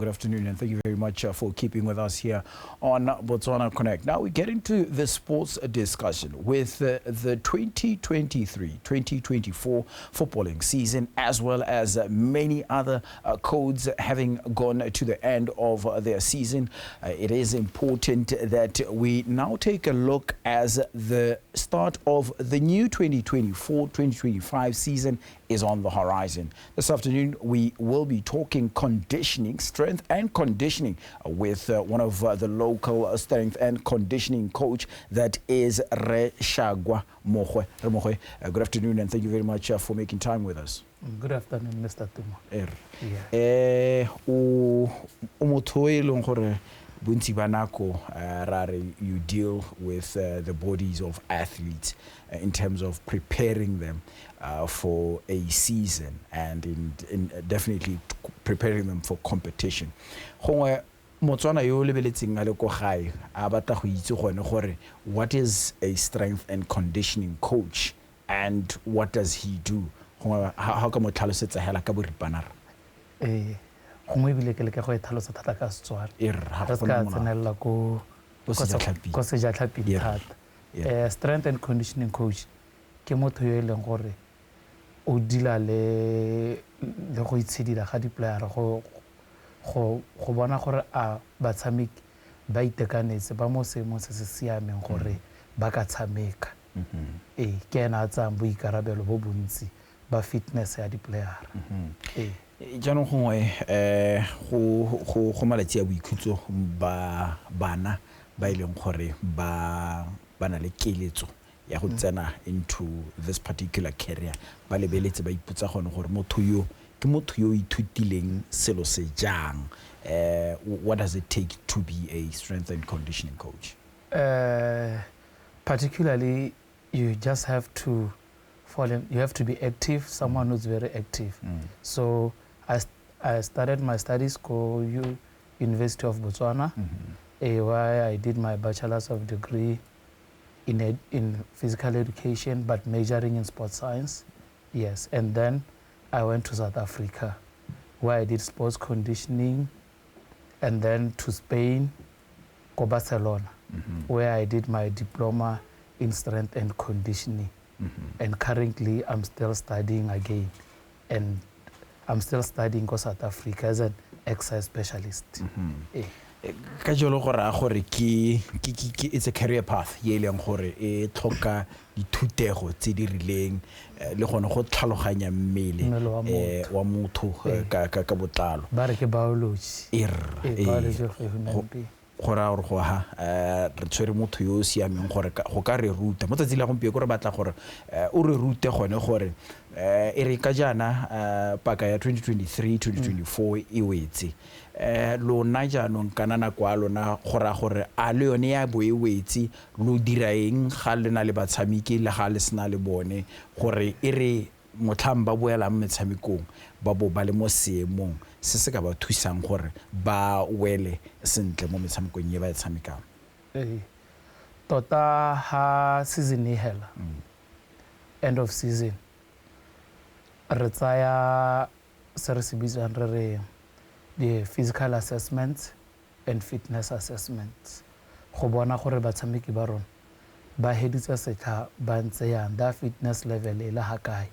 Good afternoon, and thank you very much for keeping with us here on Botswana Connect. Now we get into the sports discussion with the 2023-2024 footballing season, as well as many other codes having gone to the end of their season. It is important that we now take a look as the start of the new 2024-2025 season is on the horizon. This afternoon, we will be talking conditioning, strength and conditioning with one of the local strength and conditioning coach, that is Shagwa Mogwe. Mogwe, good afternoon, and thank you very much for making time with us. Good afternoon, Mr. Tuma. You deal with the bodies of athletes in terms of preparing them for a season and in definitely preparing them for competition. What is a strength and conditioning coach, and what does he do? How come it's a hela kaburipanar? Strength and conditioning coach ke motho yo eleng gore o dila le go itshedila ga di-player go bona gore a batshameki ba itekanetse ba mo seemong se se siameng gore ba ka tshameka. Ke ena a tsang boikarabelo bo bontsi ba fitness ya di-player. Jaanong gongwe go malatsi a boikhutso ba bana ba ileng gore ba na le keletso ya go tsena into this particular career, ba lebeletse ba iputsa gone gore motho yo ke motho yo ithutileng selo se jang. What does it take to be a strength and conditioning coach? Particularly, you just have to you have to be active, someone who's very active. So I started my studies at University of Botswana, where I did my bachelor's of degree in physical education, but majoring in sports science. Yes, and then I went to South Africa, where I did sports conditioning, and then to Spain, to Barcelona, where I did my diploma in strength and conditioning. And currently, I'm still studying again, and I'm still studying in South Africa as an exercise specialist. It's a career path ye leng gore e tlhoka dithutego tse di rileng le gone go tlhaloganya mmele wa motho ka botlalo ba re ke biology biology of human being. Gora gore go ha re tshwere motho yo siameng gore go ka re ruta mo tsatsing la gompieno gore batla gore o re rute gone gore e re ka jana paka ya 2023-2024 e wetse lona jaanong kana nako a lona gore a le yone ya bo e wetse lo dira eng ga le na le batshameki le ga le sena le bone gore e re motlhang ba boela metshamekong ba bo ba le mo seemong se se ka ba thusang gore ba wele sentle mo metshamekong ye ba e tshamekang. Tota ha season e hela, end of season, re tsaya se re se bitsang re re the physical assessments and fitness assessments go bona gore batshameki ba rona ba heditse setlha ba ntse yang, da fitness level e le ha kae.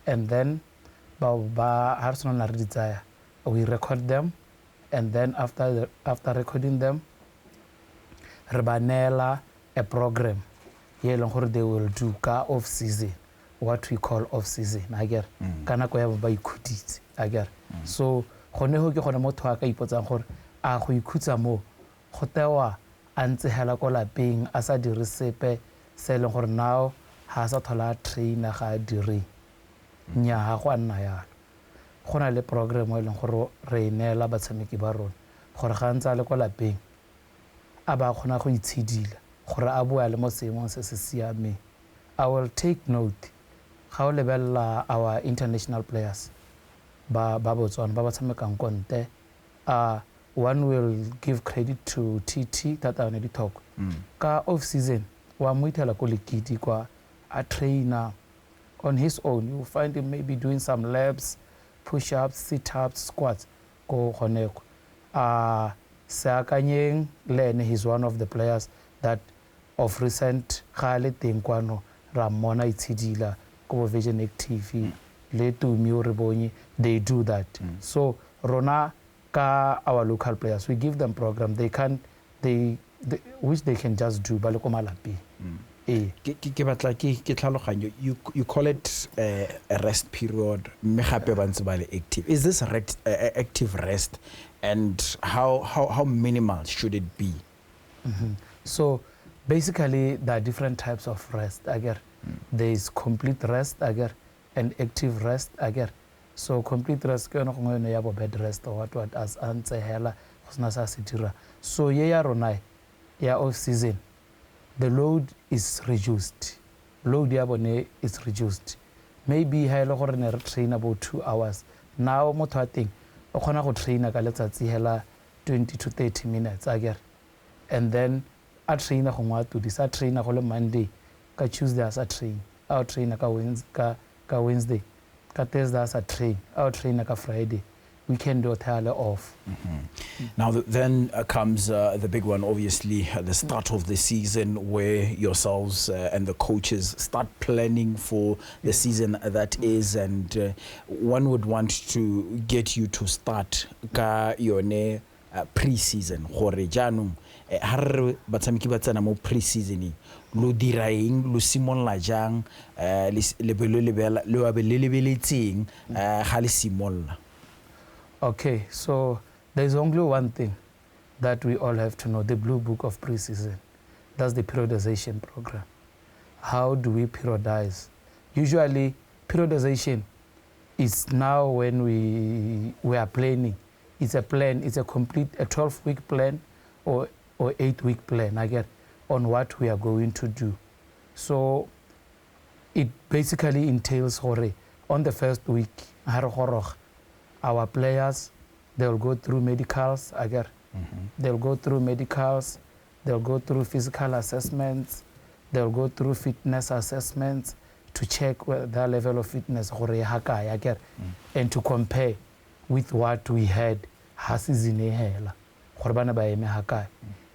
And then we record them, and then after recording them, re ba neela a program ye leng gore they will do ka off season, what we call off season. I get ka nako ya ba ikhutitse. I get so gone ho ke gone motho a ka ipotsang gore a go ikhutsa mo go tewa a ntse hela ko lapeng a sa dire sepe se leng gore now ha sa thola trainer ga dire nya ha go nna yalo. Go na le program e leng gore re neela batshameki ba rona gore ga ntse a le kwa lapeng a ba kgona go itshedila gore a bua le mo seemong se se siameng. I will take note ga o lebella our international players ba Botswana ba tshamekang konte. One will give credit to TT Tata ne di talk ka off season wa moitela ko lekiti kwa a trainer on his own. You will find him maybe doing some laps, push-ups, sit-ups, squats. Go honeko. Seakanyeng Len, he's one of the players that of recent Khale Tenkwano Ramona Itidila Ko Vision TV Le Tumi Rebonyi, they do that. So Rona ka our local players, we give them program which they can just do baloko malapi. You call it a rest period. Active. Is this active rest, and how minimal should it be? So basically, there are different types of rest. There is complete rest and active rest. So complete rest ke no ngwe ya bed rest or what as antse hela go sa sitira. So ya rona ya off season, the load is reduced. Load ya bone is reduced. Maybe ha ile gore ne re train about 2 hours. Now motho a teng o khona go traina ka letsatsi hela 20 to 30 minutes and then a trainer go ngwa to this a trainer go le Monday ka Tuesday as a train. Our trainer ka Wednesday ka Thursday as a train. Our trainer ka Friday. Weekend or entirely off. Now then comes the big one, obviously, the start of the season, where yourselves and the coaches start planning for the season that is, and one would want to get you to start ka yone pre-season. Gore jaanong ha re batshameki ba tsena mo pre-season lo diraeng lo simolla jang le lebeletseng ga le simolla. Okay, so there's only one thing that we all have to know, the blue book of pre-season. That's the periodization program. How do we periodize? Usually, periodization is now when we are planning. It's a plan, it's a complete, a 12-week plan or 8-week plan, on what we are going to do. So it basically entails, on the first week, our players, they'll go through medicals, they'll go through medicals, they'll go through physical assessments, they'll go through fitness assessments to check their level of fitness, and to compare with what we had.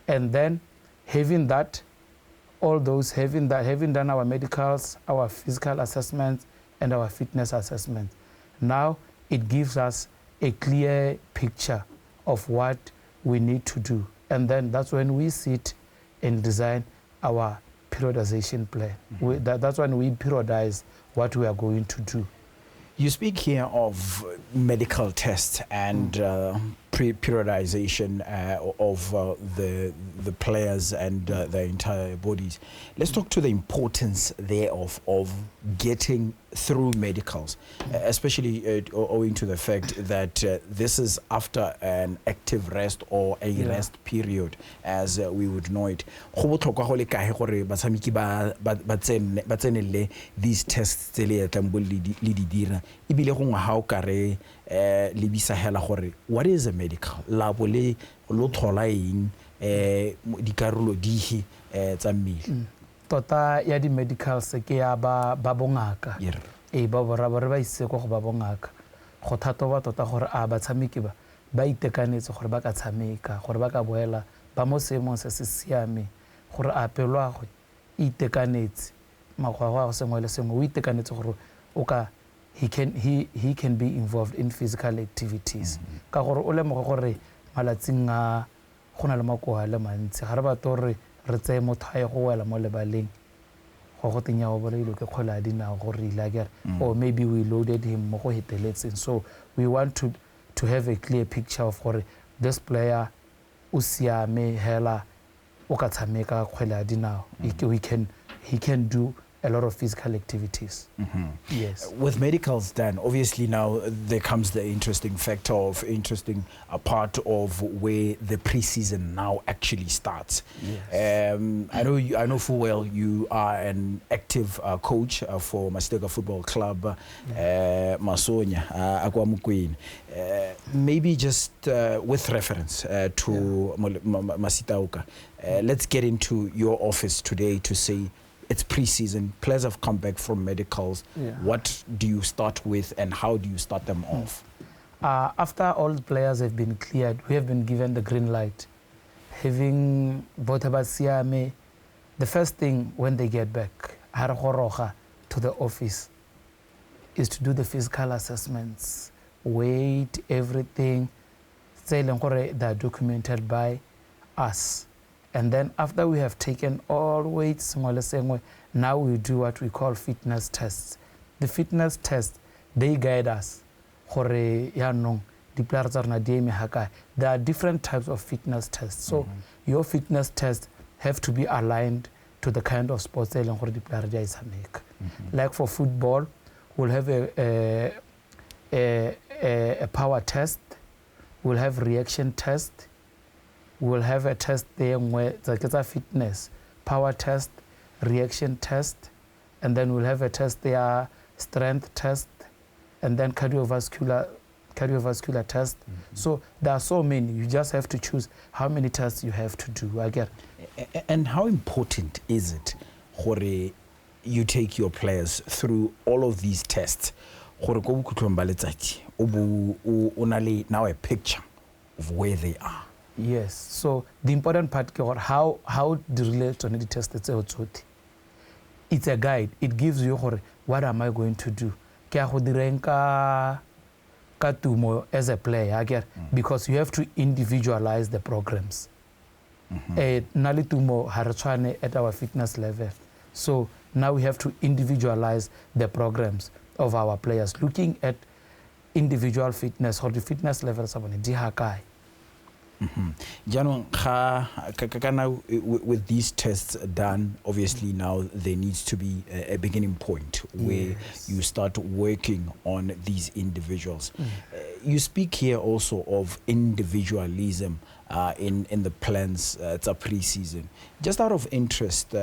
And then having that, having done our medicals, our physical assessments, and our fitness assessments, now it gives us a clear picture of what we need to do. And then that's when we sit and design our periodization plan. That's when we periodize what we are going to do. You speak here of medical tests and periodization of the players and their entire bodies. Let's talk to the importance there of getting through medicals, especially owing to the fact that this is after an active rest or a rest period, as we would know it. These tests what is a medical? Tota ya di medicals ke ya ba bongaka ba borabore ba ise go ba bongaka go thatoba tota gore a batshameki ba itekanetse gore ba ka tshameka gore ba ka boela ba mo seemong se se siame gore a pelo a go itekanetse magwagwa go sengwe le sengwe o itekanetse gore o ka he can be involved in physical activities ka gore o lemoga gore malatsing a gona le makoa le mantsi ga re ba tore re tseye motho a go wela mo lebaleng go go tenya o bolelo ke khola dina go rile or maybe we loaded him mo go heteletseng. So we want to have a clear picture of gore this player o siame hela o ka tshameka khola dina he can do a lot of physical activities. Yes. With medicals done, obviously now there comes the interesting factor of part of where the preseason now actually starts. Yes. I know full well you are an active coach for Masitaoka Football Club, Masonya, Akwamukwin. Maybe just with reference to Masitaoka, let's get into your office today to say it's preseason. Players have come back from medicals. What do you start with and how do you start them off? After all the players have been cleared, we have been given the green light. Having Botaba Siame, the first thing when they get back, to the office, is to do the physical assessments, weight, everything. They are documented by us. And then after we have taken all weights, now we do what we call fitness tests. The fitness tests, they guide us. There are different types of fitness tests. So your fitness tests have to be aligned to the kind of sports they make. Like for football, we'll have a power test, we'll have reaction test, we'll have a test there where it's a fitness, power test, reaction test, and then we'll have a test there, strength test, and then cardiovascular test. So there are so many. You just have to choose how many tests you have to do. I get. And how important is it, Hore, you take your players through all of these tests? Now a picture of where they are. Yes. So the important part is how the relate test it's a guide. It gives you what am I going to do. As a player, I get, because you have to individualize the programs. Nalitumo harachane at our fitness level. So now we have to individualize the programs of our players, looking at individual fitness or the fitness levels of Dihakai. With these tests done, obviously now there needs to be a beginning point where you start working on these individuals. You speak here also of individualism in the plans. It's a pre-season. Just out of interest,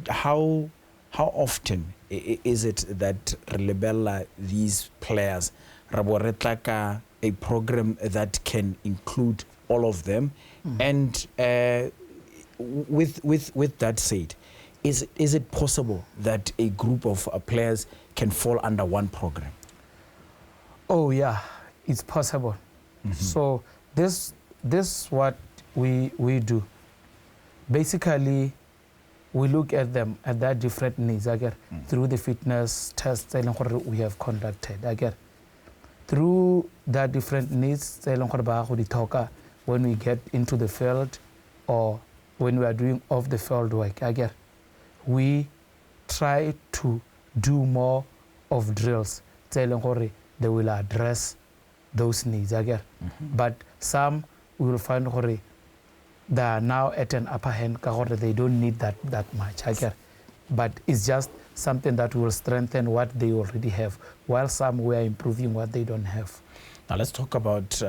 how often is it that Relebella, these players, Raboretlaka, a program that can include all of them? And with that said, is it possible that a group of players can fall under one program? Oh yeah, it's possible. So this is what we do. Basically, we look at them at their different needs through the fitness tests we have conducted. Through their different needs, when we get into the field or when we are doing off the field work, we try to do more of drills. They will address those needs. But some we will find they are now at an upper hand. They don't need that much. But it's just something that will strengthen what they already have, while some were improving what they don't have. Now let's talk about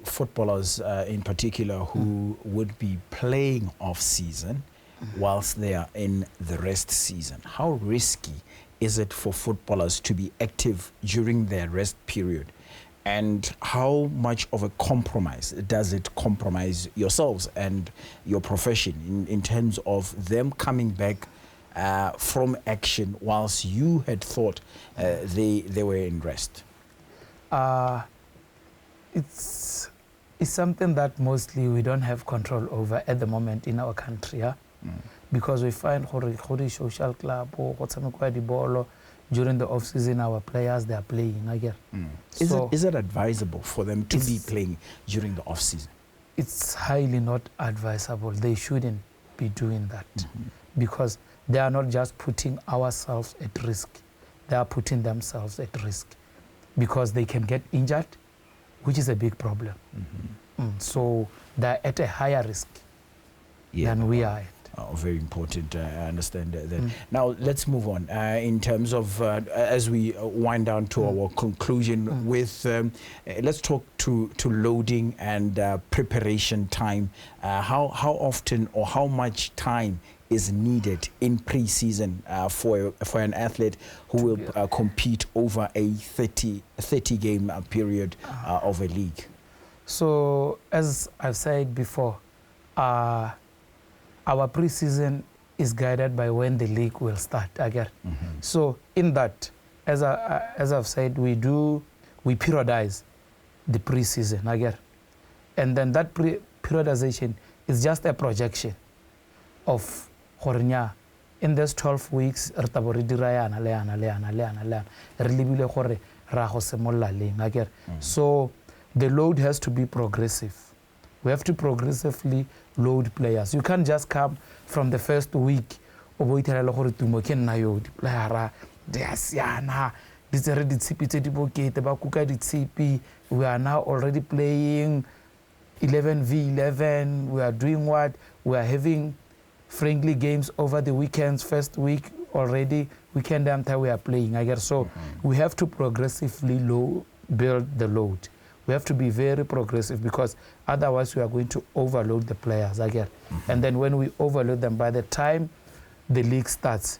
footballers in particular who would be playing off-season whilst they are in the rest season. How risky is it for footballers to be active during their rest period? And how much of a compromise does it compromise yourselves and your profession in terms of them coming back from action whilst you had thought they were in rest? It's something that mostly we don't have control over at the moment in our country, because we find social club or during the off-season our players, they are playing. Is it advisable for them to be playing during the off-season? It's highly not advisable. They shouldn't be doing that because they are not just putting ourselves at risk. They are putting themselves at risk because they can get injured, which is a big problem. So they're at a higher risk than we are at. Very important. I understand that. Now let's move on in terms of as we wind down to our conclusion with let's talk to loading and preparation time. How often or how much time is needed in pre-season for an athlete who will compete over a 30 game period of a league? So as I've said before, our pre-season is guided by when the league will start again. So in that, as I've said, we we periodize the pre-season, I get. And then that periodization is just a projection of Hornya. In these 12 weeks, so the load has to be progressive. We have to progressively load players. You can't just come from the first week. We are now already playing 11v11. We are doing what? We are having friendly games over the weekends. First week already, weekend after we are playing. I guess so. We have to progressively build the load. We have to be very progressive because otherwise we are going to overload the players. I guess, and then when we overload them, by the time the league starts,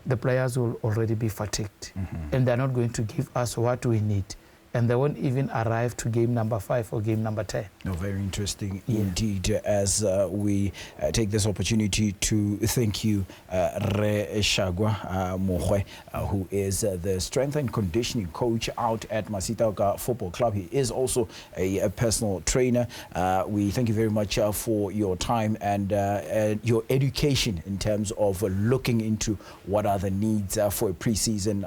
the players will already be fatigued, and they're not going to give us what we need. And they won't even arrive to game number 5 or game number 10. No, very interesting indeed. As we take this opportunity to thank you, Shagwa Mogwe, who is the strength and conditioning coach out at Masitaoka Football Club. He is also a personal trainer. We thank you very much for your time and your education in terms of looking into what are the needs for pre-season,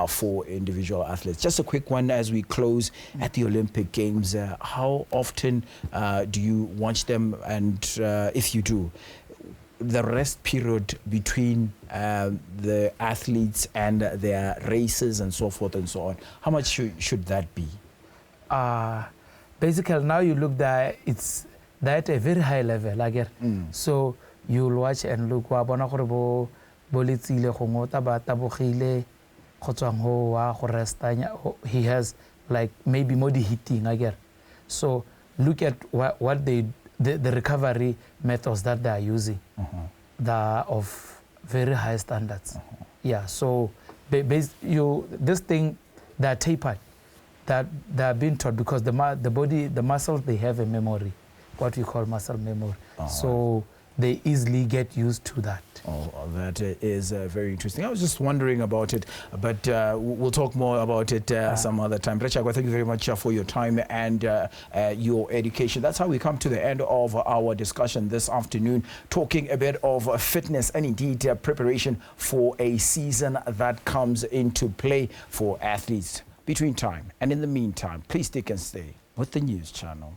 for individual athletes. Just a quick one as we close at the Olympic Games. How often do you watch them? And if you do, the rest period between the athletes and their races and so forth and so on, how much should that be? Basically, now you look that it's at a very high level. So you'll watch and look. He has like maybe more hitting again. So look at what the recovery methods that they are using. They are of very high standards. Yeah, so this thing, they are tapered, that they are being taught because the body, the muscles, they have a memory, what we call muscle memory. So they easily get used to that. Oh, that is very interesting. I was just wondering about it, but we'll talk more about it some other time. Shagwa, thank you very much for your time and your education. That's how we come to the end of our discussion this afternoon, talking a bit of fitness and indeed preparation for a season that comes into play for athletes between time. And in the meantime, please stick and stay with the news channel.